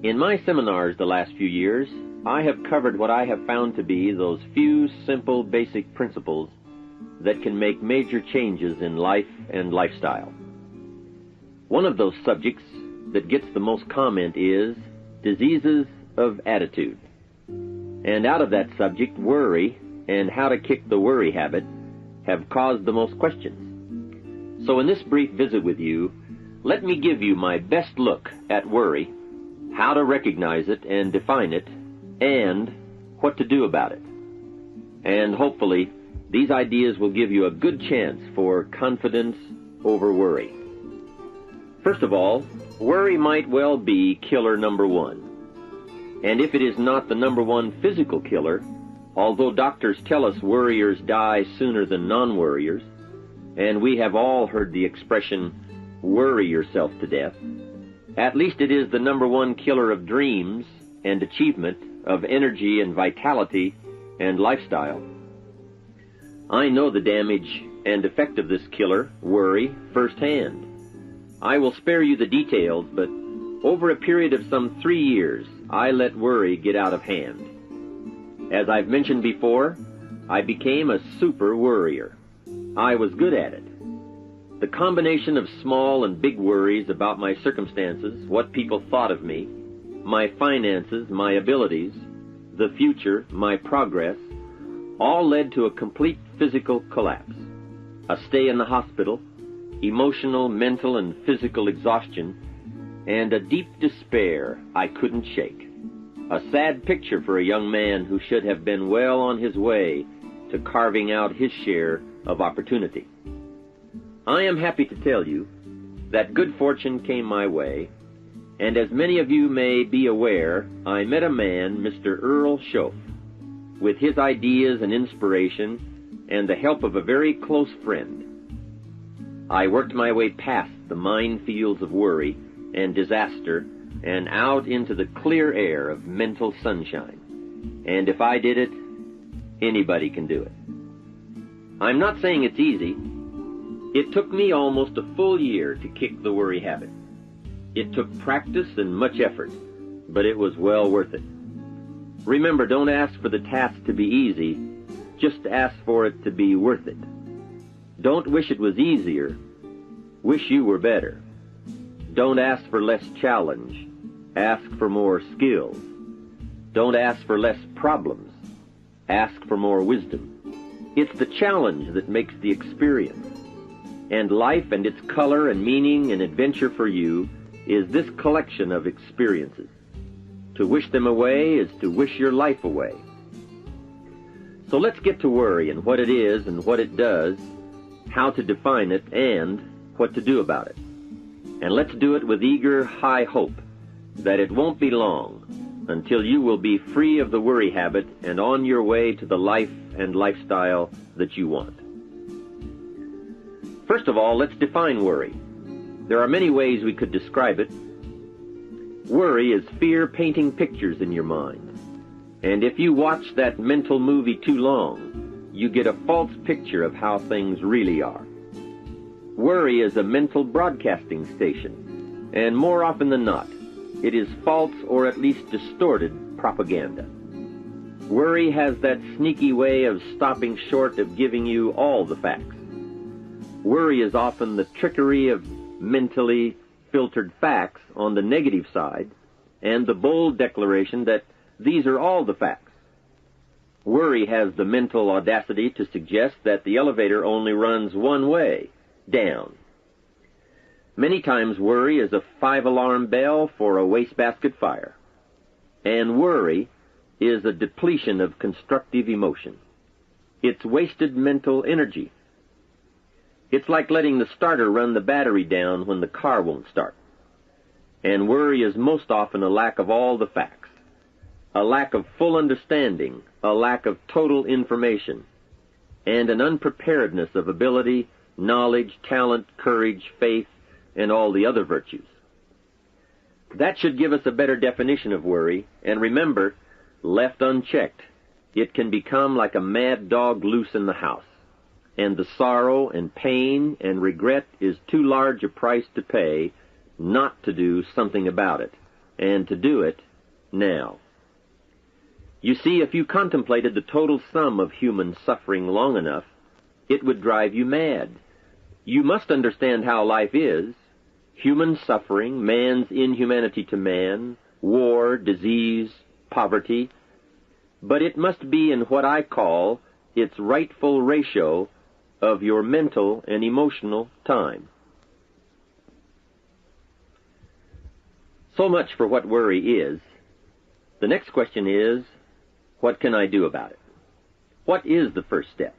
In my seminars the last few years, I have covered what I have found to be those few simple basic principles that can make major changes in life and lifestyle. One of those subjects that gets the most comment is diseases of attitude. And out of that subject, worry and how to kick the worry habit have caused the most questions. So in this brief visit with you, let me give you my best look at worry, how to recognize it and define it, and what to do about it. And hopefully, these ideas will give you a good chance for confidence over worry. First of all, worry might well be killer number one. And if it is not the number one physical killer, although doctors tell us worriers die sooner than non-worriers, and we have all heard the expression, worry yourself to death, at least it is the number one killer of dreams and achievement, of energy and vitality and lifestyle. I know the damage and effect of this killer, worry, firsthand. I will spare you the details, but over a period of some 3 years, I let worry get out of hand. As I've mentioned before, I became a super worrier. I was good at it. The combination of small and big worries about my circumstances, what people thought of me, my finances, my abilities, the future, my progress, all led to a complete physical collapse, a stay in the hospital, emotional, mental, and physical exhaustion, and a deep despair I couldn't shake. A sad picture for a young man who should have been well on his way to carving out his share of opportunity. I am happy to tell you that good fortune came my way, and as many of you may be aware, I met a man, Mr. Earl Schoaf, with his ideas and inspiration and the help of a very close friend. I worked my way past the minefields of worry and disaster and out into the clear air of mental sunshine. And if I did it, anybody can do it. I'm not saying it's easy. It took me almost a full year to kick the worry habit. It took practice and much effort, but it was well worth it. Remember, don't ask for the task to be easy, just ask for it to be worth it. Don't wish it was easier, wish you were better. Don't ask for less challenge, ask for more skills. Don't ask for less problems, ask for more wisdom. It's the challenge that makes the experience. And life and its color and meaning and adventure for you is this collection of experiences. To wish them away is to wish your life away. So let's get to worry and what it is and what it does, how to define it, and what to do about it. And let's do it with eager, high hope that it won't be long until you will be free of the worry habit and on your way to the life and lifestyle that you want. First of all, let's define worry. There are many ways we could describe it. Worry is fear painting pictures in your mind. And if you watch that mental movie too long, you get a false picture of how things really are. Worry is a mental broadcasting station, and more often than not, it is false or at least distorted propaganda. Worry has that sneaky way of stopping short of giving you all the facts. Worry is often the trickery of mentally filtered facts on the negative side and the bold declaration that these are all the facts. Worry has the mental audacity to suggest that the elevator only runs one way, down. Many times worry is a 5-alarm bell for a wastebasket fire. And worry is a depletion of constructive emotion. It's wasted mental energy. It's like letting the starter run the battery down when the car won't start. And worry is most often a lack of all the facts, a lack of full understanding, a lack of total information, and an unpreparedness of ability, knowledge, talent, courage, faith, and all the other virtues. That should give us a better definition of worry, and remember, left unchecked, it can become like a mad dog loose in the house. And the sorrow and pain and regret is too large a price to pay not to do something about it, and to do it now. You see, if you contemplated the total sum of human suffering long enough, it would drive you mad. You must understand how life is: human suffering, man's inhumanity to man, war, disease, poverty. But it must be in what I call its rightful ratio of your mental and emotional time. So much for what worry is. The next question is, what can I do about it? What is the first step?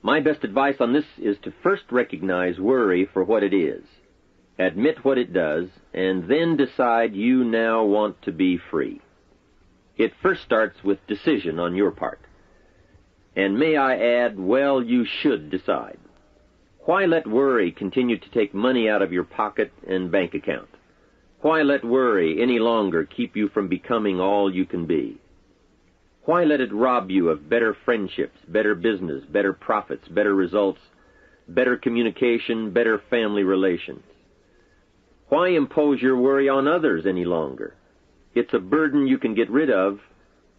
My best advice on this is to first recognize worry for what it is, admit what it does, and then decide you now want to be free. It first starts with decision on your part. And may I add, well, you should decide. Why let worry continue to take money out of your pocket and bank account? Why let worry any longer keep you from becoming all you can be? Why let it rob you of better friendships, better business, better profits, better results, better communication, better family relations? Why impose your worry on others any longer? It's a burden you can get rid of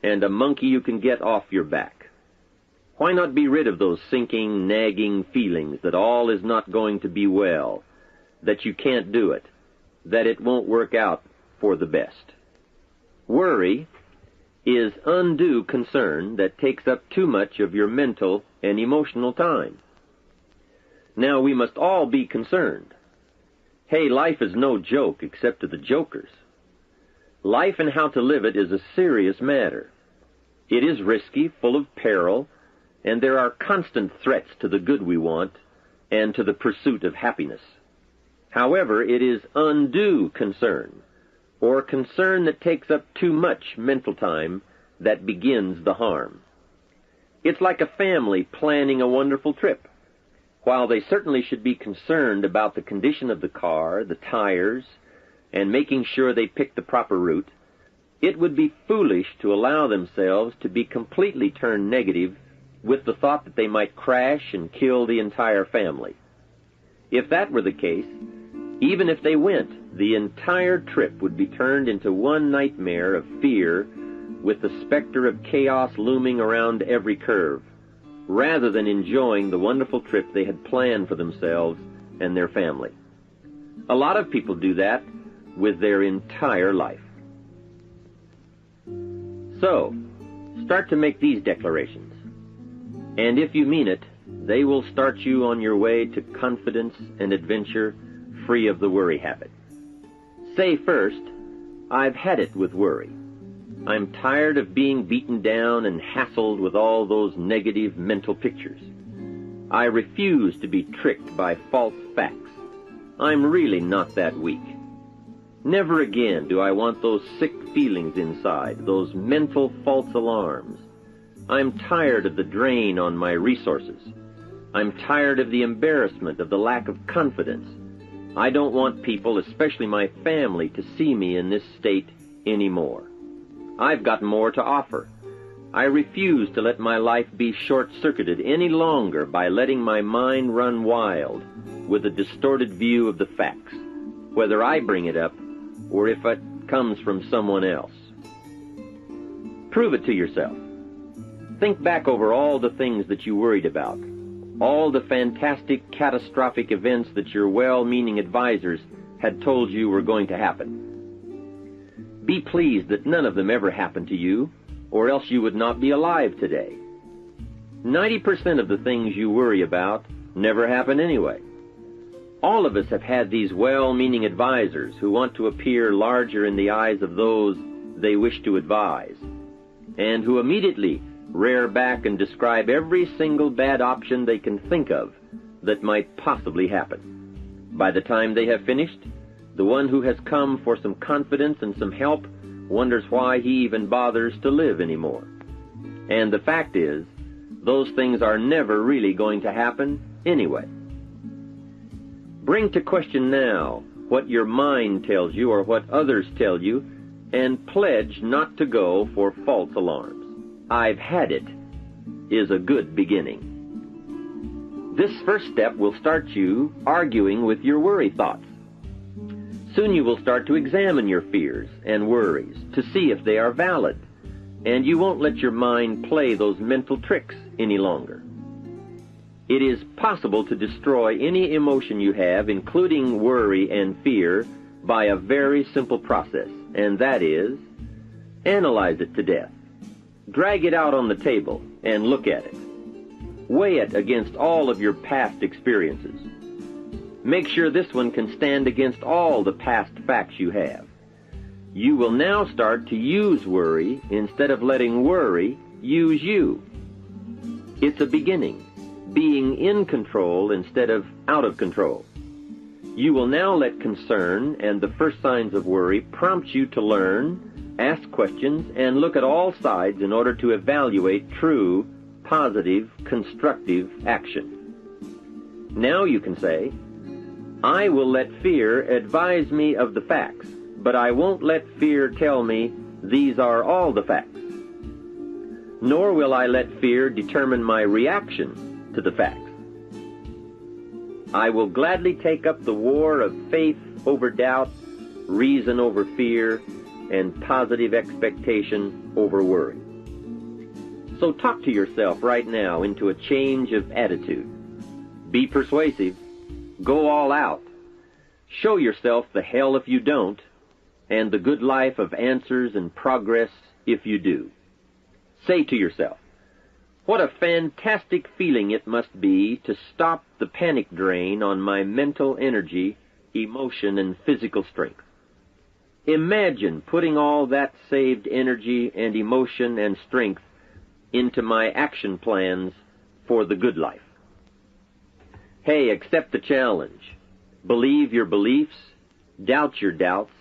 and a monkey you can get off your back. Why not be rid of those sinking, nagging feelings that all is not going to be well, that you can't do it, that it won't work out for the best? Worry is undue concern that takes up too much of your mental and emotional time. Now, we must all be concerned. Hey, life is no joke except to the jokers. Life and how to live it is a serious matter. It is risky, full of peril, and there are constant threats to the good we want and to the pursuit of happiness. However, it is undue concern, or concern that takes up too much mental time, that begins the harm. It's like a family planning a wonderful trip. While they certainly should be concerned about the condition of the car, the tires, and making sure they pick the proper route, it would be foolish to allow themselves to be completely turned negative with the thought that they might crash and kill the entire family. If that were the case, even if they went, the entire trip would be turned into one nightmare of fear, with the specter of chaos looming around every curve, rather than enjoying the wonderful trip they had planned for themselves and their family. A lot of people do that with their entire life. So, start to make these declarations, and if you mean it, they will start you on your way to confidence and adventure, free of the worry habit. Say first, I've had it with worry. I'm tired of being beaten down and hassled with all those negative mental pictures. I refuse to be tricked by false facts. I'm really not that weak. Never again do I want those sick feelings inside, those mental false alarms. I'm tired of the drain on my resources. I'm tired of the embarrassment of the lack of confidence. I don't want people, especially my family, to see me in this state anymore. I've got more to offer. I refuse to let my life be short-circuited any longer by letting my mind run wild with a distorted view of the facts, whether I bring it up or if it comes from someone else. Prove it to yourself. Think back over all the things that you worried about, all the fantastic, catastrophic events that your well-meaning advisors had told you were going to happen. Be pleased that none of them ever happened to you, or else you would not be alive today. 90% of the things you worry about never happen anyway. All of us have had these well-meaning advisors who want to appear larger in the eyes of those they wish to advise, and who immediately rear back and describe every single bad option they can think of that might possibly happen. By the time they have finished, the one who has come for some confidence and some help wonders why he even bothers to live anymore. And the fact is, those things are never really going to happen anyway. Bring to question now what your mind tells you or what others tell you, and pledge not to go for false alarms. I've had it is a good beginning. This first step will start you arguing with your worry thoughts. Soon you will start to examine your fears and worries to see if they are valid, and you won't let your mind play those mental tricks any longer. It is possible to destroy any emotion you have, including worry and fear, by a very simple process, and that is, analyze it to death. Drag it out on the table and look at it. Weigh it against all of your past experiences. Make sure this one can stand against all the past facts you have. You will now start to use worry instead of letting worry use you. It's a beginning, being in control instead of out of control. You will now let concern and the first signs of worry prompt you to learn, ask questions, and look at all sides in order to evaluate true, positive, constructive action. Now you can say, I will let fear advise me of the facts, but I won't let fear tell me these are all the facts. Nor will I let fear determine my reaction to the facts. I will gladly take up the war of faith over doubt, reason over fear, and positive expectation over worry. So talk to yourself right now into a change of attitude. Be persuasive. Go all out. Show yourself the hell if you don't, and the good life of answers and progress if you do. Say to yourself, what a fantastic feeling it must be to stop the panic drain on my mental energy, emotion, and physical strength. Imagine putting all that saved energy and emotion and strength into my action plans for the good life. Hey, accept the challenge. Believe your beliefs, doubt your doubts,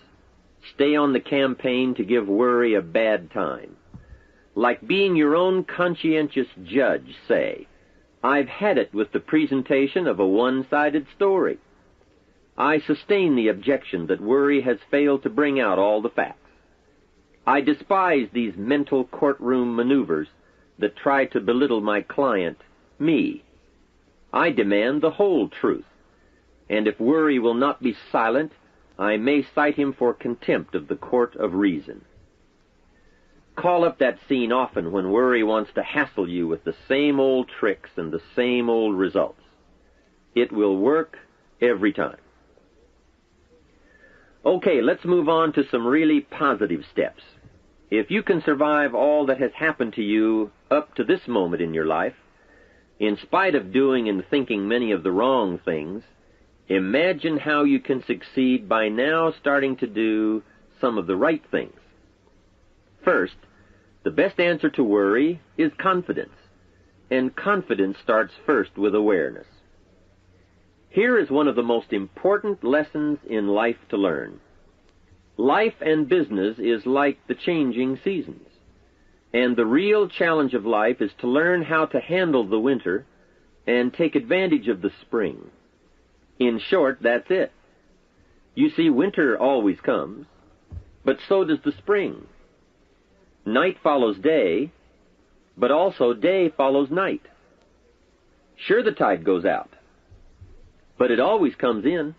stay on the campaign to give worry a bad time. Like being your own conscientious judge, say, I've had it with the presentation of a one-sided story. I sustain the objection that worry has failed to bring out all the facts. I despise these mental courtroom maneuvers that try to belittle my client, me. I demand the whole truth, and if worry will not be silent, I may cite him for contempt of the court of reason. Call up that scene often when worry wants to hassle you with the same old tricks and the same old results. It will work every time. Okay, let's move on to some really positive steps. If you can survive all that has happened to you up to this moment in your life, in spite of doing and thinking many of the wrong things, imagine how you can succeed by now starting to do some of the right things. First, the best answer to worry is confidence, and confidence starts first with awareness. Here is one of the most important lessons in life to learn. Life and business is like the changing seasons. And the real challenge of life is to learn how to handle the winter and take advantage of the spring. In short, that's it. You see, winter always comes, but so does the spring. Night follows day, but also day follows night. Sure, the tide goes out, but it always comes in.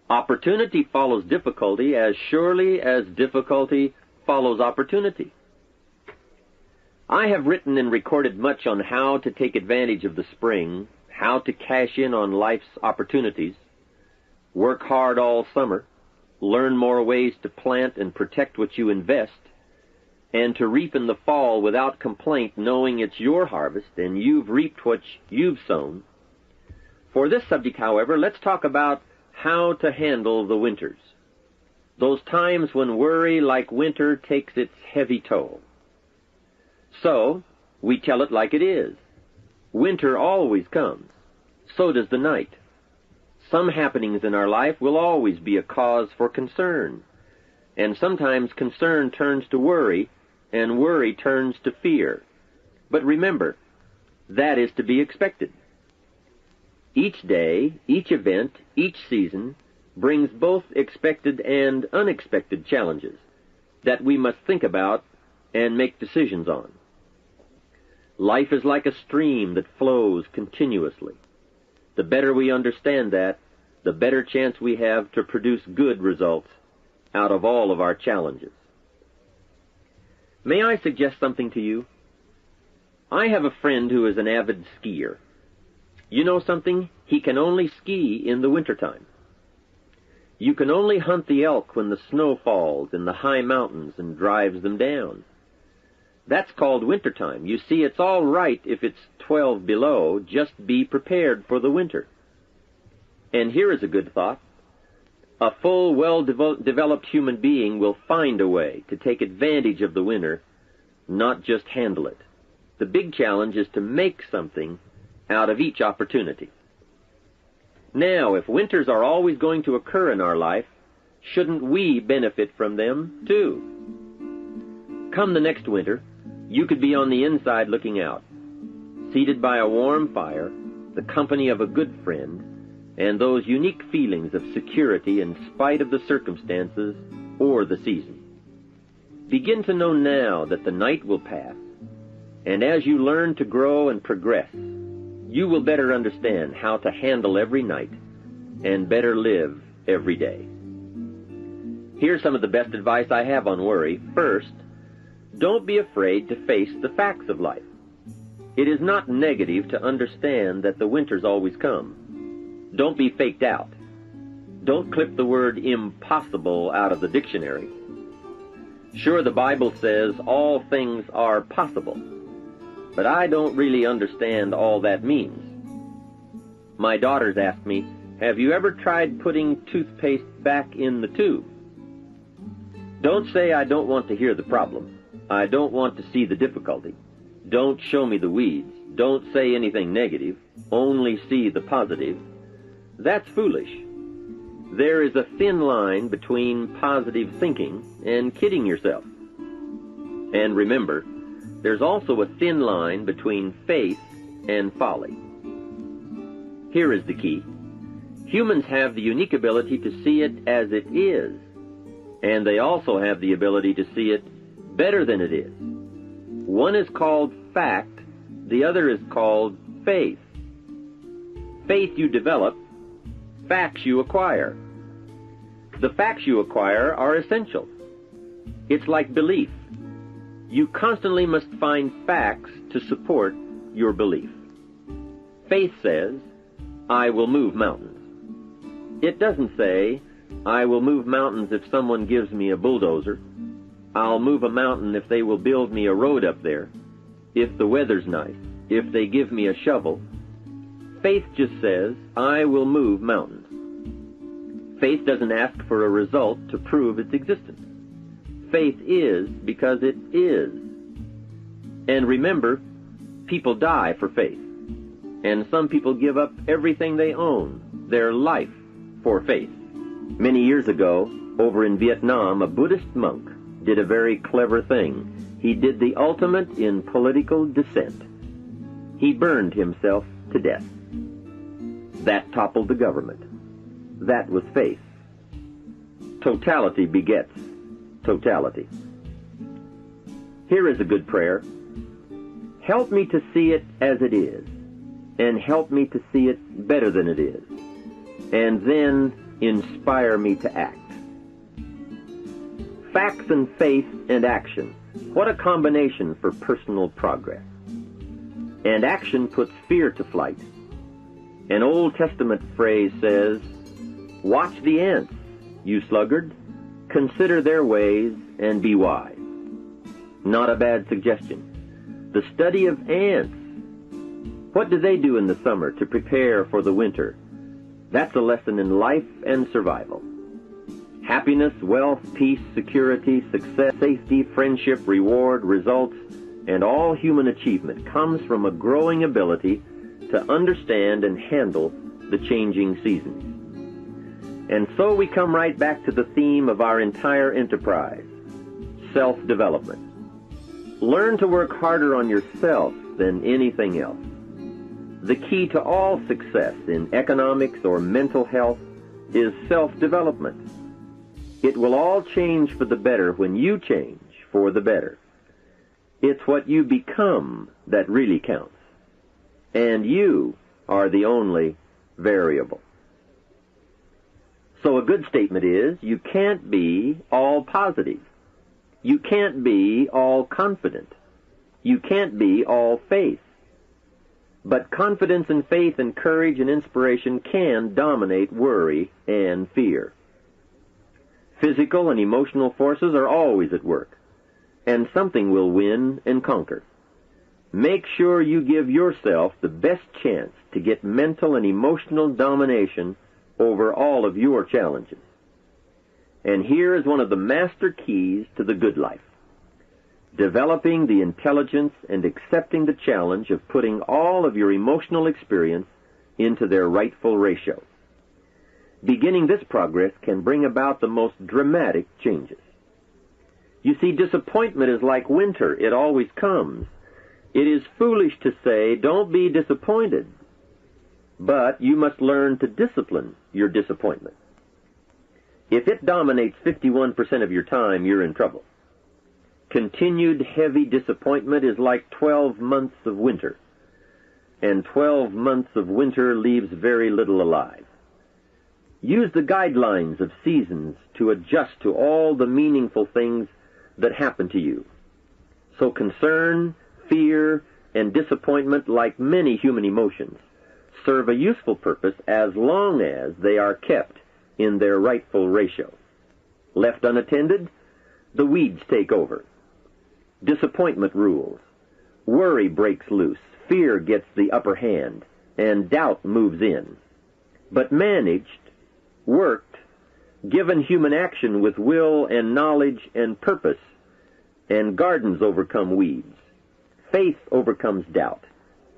Opportunity follows difficulty as surely as difficulty follows opportunity. I have written and recorded much on how to take advantage of the spring, how to cash in on life's opportunities, work hard all summer, learn more ways to plant and protect what you invest, and to reap in the fall without complaint, knowing it's your harvest and you've reaped what you've sown. For this subject, however, let's talk about how to handle the winters, those times when worry, like winter, takes its heavy toll. So, we tell it like it is. Winter always comes. So does the night. Some happenings in our life will always be a cause for concern. And sometimes concern turns to worry, and worry turns to fear. But remember, that is to be expected. Each day, each event, each season brings both expected and unexpected challenges that we must think about and make decisions on. Life is like a stream that flows continuously. The better we understand that, the better chance we have to produce good results out of all of our challenges. May I suggest something to you? I have a friend who is an avid skier. You know something? He can only ski in the wintertime. You can only hunt the elk when the snow falls in the high mountains and drives them down. That's called wintertime. You see, it's all right if it's 12 below. Just be prepared for the winter. And here is a good thought. A full, well-developed human being will find a way to take advantage of the winter, not just handle it. The big challenge is to make something out of each opportunity. Now, if winters are always going to occur in our life, shouldn't we benefit from them too? Come the next winter, you could be on the inside looking out, seated by a warm fire, the company of a good friend, and those unique feelings of security in spite of the circumstances or the season. Begin to know now that the night will pass, and as you learn to grow and progress, you will better understand how to handle every night and better live every day. Here's some of the best advice I have on worry. First, don't be afraid to face the facts of life. It is not negative to understand that the winters always come. Don't be faked out. Don't clip the word impossible out of the dictionary. Sure, the Bible says all things are possible, but I don't really understand all that means. My daughters ask me, have you ever tried putting toothpaste back in the tube? Don't say I don't want to hear the problem. I don't want to see the difficulty. Don't show me the weeds. Don't say anything negative. Only see the positive. That's foolish. There is a thin line between positive thinking and kidding yourself. And remember, there's also a thin line between faith and folly. Here is the key. Humans have the unique ability to see it as it is, and they also have the ability to see it better than it is. One is called fact, the other is called faith. Faith you develop, facts you acquire. The facts you acquire are essential. It's like belief. You constantly must find facts to support your belief. Faith says, I will move mountains. It doesn't say, I will move mountains if someone gives me a bulldozer. I'll move a mountain if they will build me a road up there, if the weather's nice, if they give me a shovel. Faith just says, I will move mountains. Faith doesn't ask for a result to prove its existence. Faith is because it is. And remember, people die for faith. And some people give up everything they own, their life, for faith. Many years ago, over in Vietnam, a Buddhist monk did a very clever thing. He did the ultimate in political dissent. He burned himself to death. That toppled the government. That was faith. Totality begets totality. Here is a good prayer. Help me to see it as it is, and help me to see it better than it is, and then inspire me to act. Facts and faith and action. What a combination for personal progress. And action puts fear to flight. An Old Testament phrase says, watch the ants, you sluggard. Consider their ways and be wise. Not a bad suggestion. The study of ants. What do they do in the summer to prepare for the winter? That's a lesson in life and survival. Happiness, wealth, peace, security, success, safety, friendship, reward, results, and all human achievement comes from a growing ability to understand and handle the changing seasons. And so we come right back to the theme of our entire enterprise, self-development. Learn to work harder on yourself than anything else. The key to all success in economics or mental health is self-development. It will all change for the better when you change for the better. It's what you become that really counts. And you are the only variable. So a good statement is, you can't be all positive. You can't be all confident. You can't be all faith. But confidence and faith and courage and inspiration can dominate worry and fear. Physical and emotional forces are always at work, and something will win and conquer. Make sure you give yourself the best chance to get mental and emotional domination over all of your challenges. And here is one of the master keys to the good life: developing the intelligence and accepting the challenge of putting all of your emotional experience into their rightful ratio. Beginning this progress can bring about the most dramatic changes. You see, disappointment is like winter. It always comes. It is foolish to say, don't be disappointed. But you must learn to discipline your disappointment. If it dominates 51% of your time, you're in trouble. Continued heavy disappointment is like 12 months of winter, and 12 months of winter leaves very little alive. Use the guidelines of seasons to adjust to all the meaningful things that happen to you. So concern, fear, and disappointment, like many human emotions, serve a useful purpose as long as they are kept in their rightful ratio. Left unattended, the weeds take over. Disappointment rules. Worry breaks loose. Fear gets the upper hand, and doubt moves in. But managed, worked, given human action with will and knowledge and purpose, and gardens overcome weeds. Faith overcomes doubt,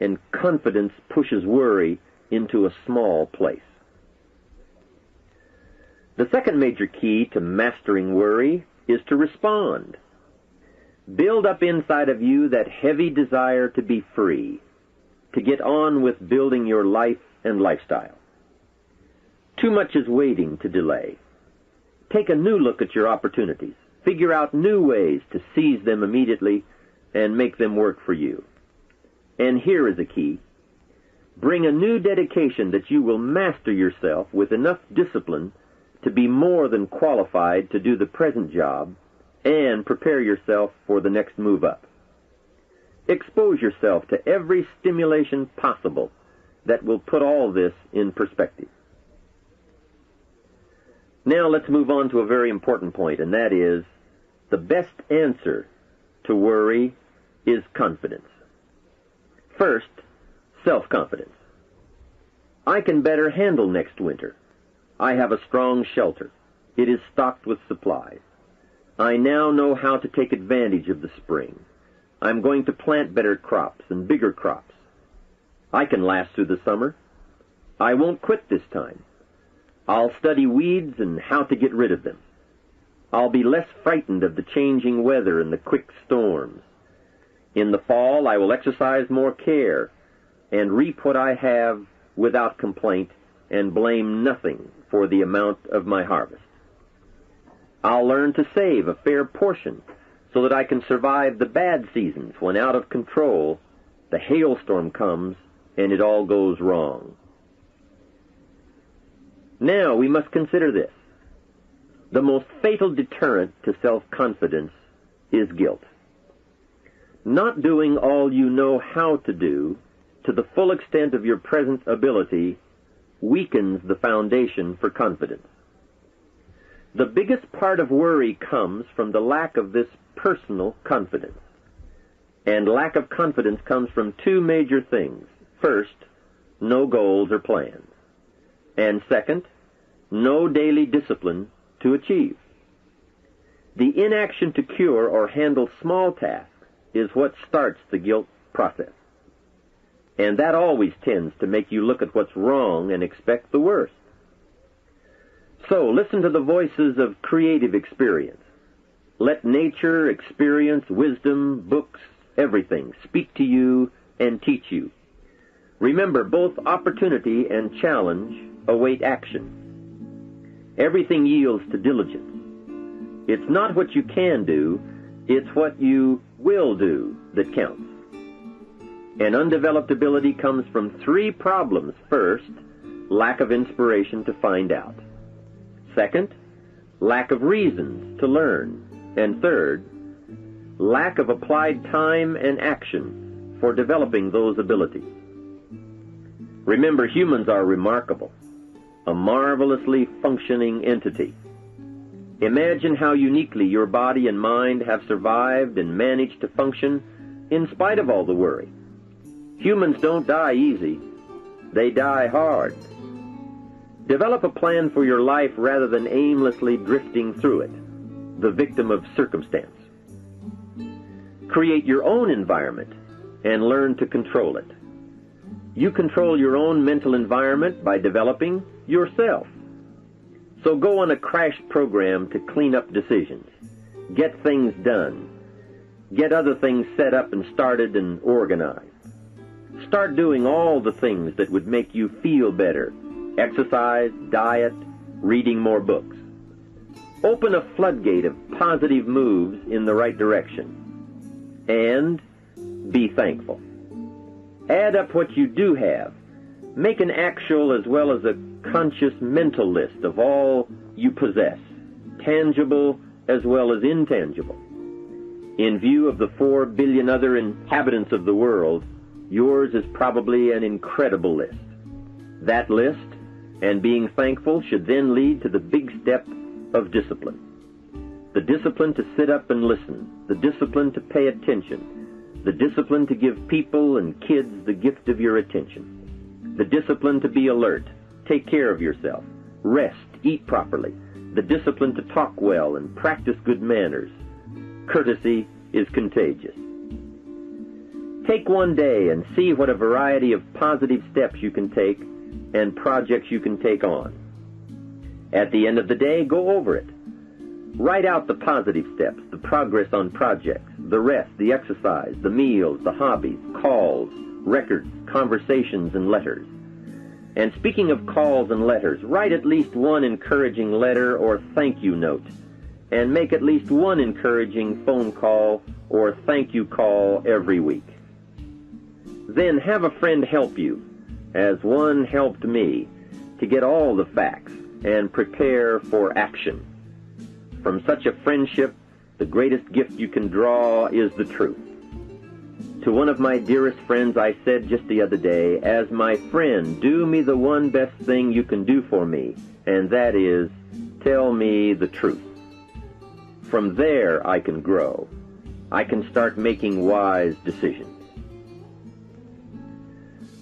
and confidence pushes worry into a small place. The second major key to mastering worry is to respond. Build up inside of you that heavy desire to be free, to get on with building your life and lifestyle. Too much is waiting to delay. Take a new look at your opportunities. Figure out new ways to seize them immediately and make them work for you. And here is a key. Bring a new dedication that you will master yourself with enough discipline to be more than qualified to do the present job and prepare yourself for the next move up. Expose yourself to every stimulation possible that will put all this in perspective. Now let's move on to a very important point, and that is, the best answer to worry is confidence. First, self-confidence. I can better handle next winter. I have a strong shelter. It is stocked with supplies. I now know how to take advantage of the spring. I'm going to plant better crops and bigger crops. I can last through the summer. I won't quit this time. I'll study weeds and how to get rid of them. I'll be less frightened of the changing weather and the quick storms. In the fall, I will exercise more care and reap what I have without complaint and blame nothing for the amount of my harvest. I'll learn to save a fair portion so that I can survive the bad seasons when out of control the hailstorm comes and it all goes wrong. Now we must consider this. The most fatal deterrent to self-confidence is guilt. Not doing all you know how to do to the full extent of your present ability weakens the foundation for confidence. The biggest part of worry comes from the lack of this personal confidence. And lack of confidence comes from two major things. First, no goals or plans. And second, no daily discipline to achieve. The inaction to cure or handle small tasks is what starts the guilt process. And that always tends to make you look at what's wrong and expect the worst. So listen to the voices of creative experience. Let nature, experience, wisdom, books, everything speak to you and teach you. Remember, both opportunity and challenge await action. Everything yields to diligence. It's not what you can do, it's what you will do that counts. An undeveloped ability comes from three problems. First, lack of inspiration to find out. Second, lack of reasons to learn. And third, lack of applied time and action for developing those abilities. Remember, humans are remarkable, a marvelously functioning entity. Imagine how uniquely your body and mind have survived and managed to function in spite of all the worry. Humans don't die easy. They die hard. Develop a plan for your life rather than aimlessly drifting through it, the victim of circumstance. Create your own environment and learn to control it. You control your own mental environment by developing yourself. So go on a crash program to clean up decisions, get things done, get other things set up and started and organized. Start doing all the things that would make you feel better: exercise, diet, reading more books. Open a floodgate of positive moves in the right direction. And be thankful. Add up what you do have. Make an actual as well as a conscious mental list of all you possess, tangible as well as intangible. In view of the 4 billion other inhabitants of the world, yours is probably an incredible list. That list and being thankful should then lead to the big step of discipline. The discipline to sit up and listen, the discipline to pay attention, the discipline to give people and kids the gift of your attention, the discipline to be alert, take care of yourself, rest, eat properly, the discipline to talk well and practice good manners. Courtesy is contagious. Take one day and see what a variety of positive steps you can take and projects you can take on. At the end of the day, go over it. Write out the positive steps, the progress on projects, the rest, the exercise, the meals, the hobbies, calls, records, conversations, and letters. And speaking of calls and letters, write at least one encouraging letter or thank you note, and make at least one encouraging phone call or thank you call every week. Then have a friend help you, as one helped me, to get all the facts and prepare for action. From such a friendship, the greatest gift you can draw is the truth. To one of my dearest friends I said just the other day, as my friend, do me the one best thing you can do for me, and that is, tell me the truth. From there I can grow. I can start making wise decisions.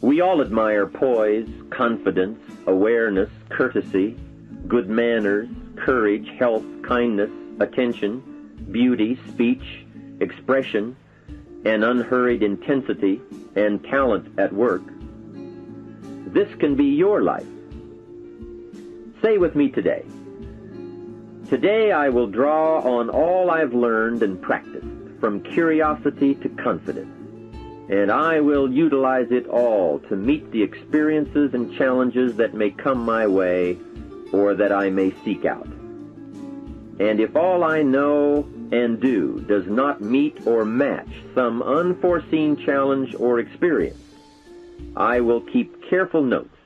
We all admire poise, confidence, awareness, courtesy, good manners, courage, health, kindness, attention, beauty, speech, expression, and unhurried intensity and talent at work. This can be your life. Say with me today, today I will draw on all I've learned and practiced, from curiosity to confidence, and I will utilize it all to meet the experiences and challenges that may come my way or that I may seek out. And if all I know and do does not meet or match some unforeseen challenge or experience, I will keep careful notes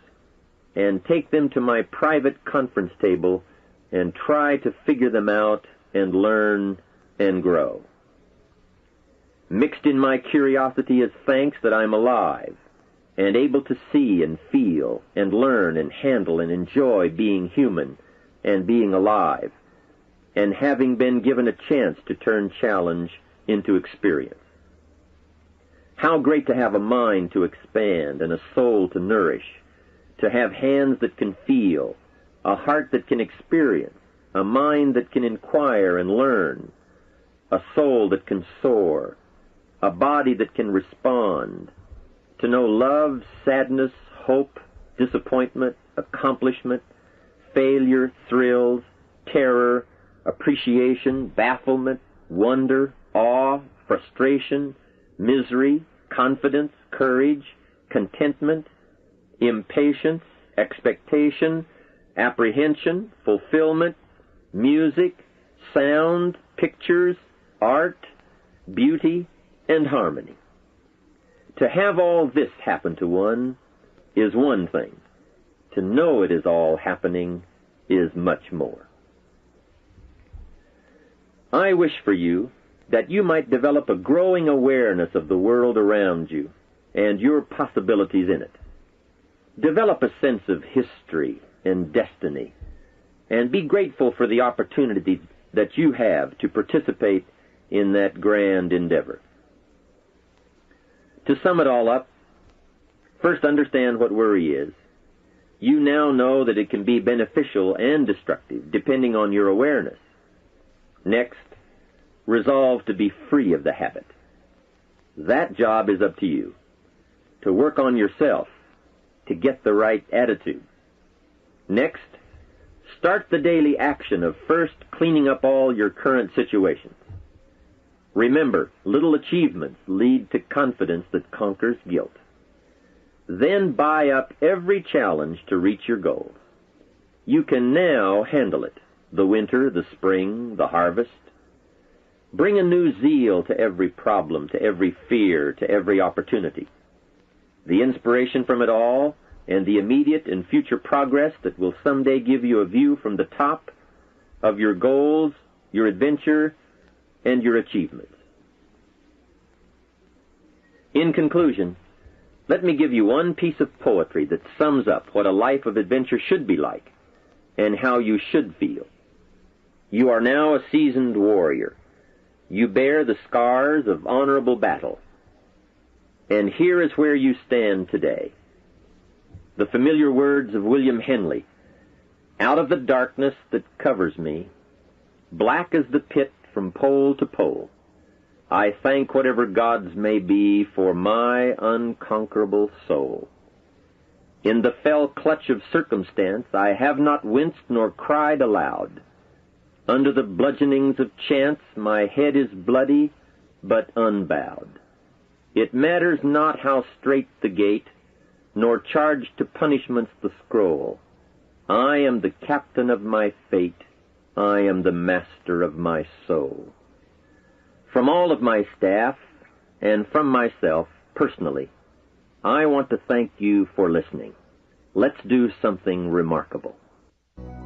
and take them to my private conference table and try to figure them out and learn and grow. Mixed in my curiosity is thanks that I'm alive and able to see and feel and learn and handle and enjoy being human and being alive, and having been given a chance to turn challenge into experience. How great to have a mind to expand and a soul to nourish, to have hands that can feel, a heart that can experience, a mind that can inquire and learn, a soul that can soar, a body that can respond, to know love, sadness, hope, disappointment, accomplishment, failure, thrills, terror, appreciation, bafflement, wonder, awe, frustration, misery, confidence, courage, contentment, impatience, expectation, apprehension, fulfillment, music, sound, pictures, art, beauty, and harmony. To have all this happen to one is one thing. To know it is all happening is much more. I wish for you that you might develop a growing awareness of the world around you and your possibilities in it. Develop a sense of history and destiny, and be grateful for the opportunity that you have to participate in that grand endeavor. To sum it all up, first understand what worry is. You now know that it can be beneficial and destructive, depending on your awareness. Next, resolve to be free of the habit. That job is up to you, to work on yourself, to get the right attitude. Next, start the daily action of first cleaning up all your current situations. Remember, little achievements lead to confidence that conquers guilt. Then buy up every challenge to reach your goals. You can now handle it, the winter, the spring, the harvest. Bring a new zeal to every problem, to every fear, to every opportunity. The inspiration from it all and the immediate and future progress that will someday give you a view from the top of your goals, your adventure, and your achievements. In conclusion, let me give you one piece of poetry that sums up what a life of adventure should be like and how you should feel. You are now a seasoned warrior. You bear the scars of honorable battle. And here is where you stand today. The familiar words of William Henley, "Out of the darkness that covers me, black as the pit from pole to pole, I thank whatever gods may be for my unconquerable soul. In the fell clutch of circumstance I have not winced nor cried aloud. Under the bludgeonings of chance my head is bloody but unbowed. It matters not how strait the gate, nor charged to punishments the scroll. I am the captain of my fate, I am the master of my soul." From all of my staff, and from myself, personally, I want to thank you for listening. Let's do something remarkable.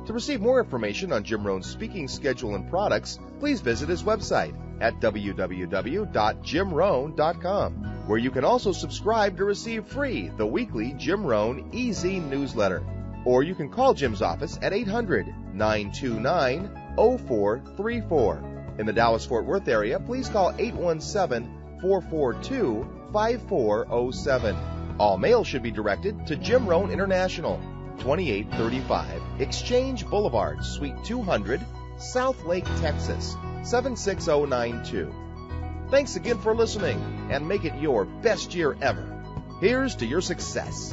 To receive more information on Jim Rohn's speaking schedule and products, please visit his website at www.jimrohn.com, where you can also subscribe to receive free the weekly Jim Rohn Easy newsletter. Or you can call Jim's office at 800-929-0434. In the Dallas-Fort Worth area, please call 817-442-5407. All mail should be directed to Jim Rohn International, 2835 Exchange Boulevard, Suite 200, South Lake, Texas, 76092. Thanks again for listening, and make it your best year ever. Here's to your success.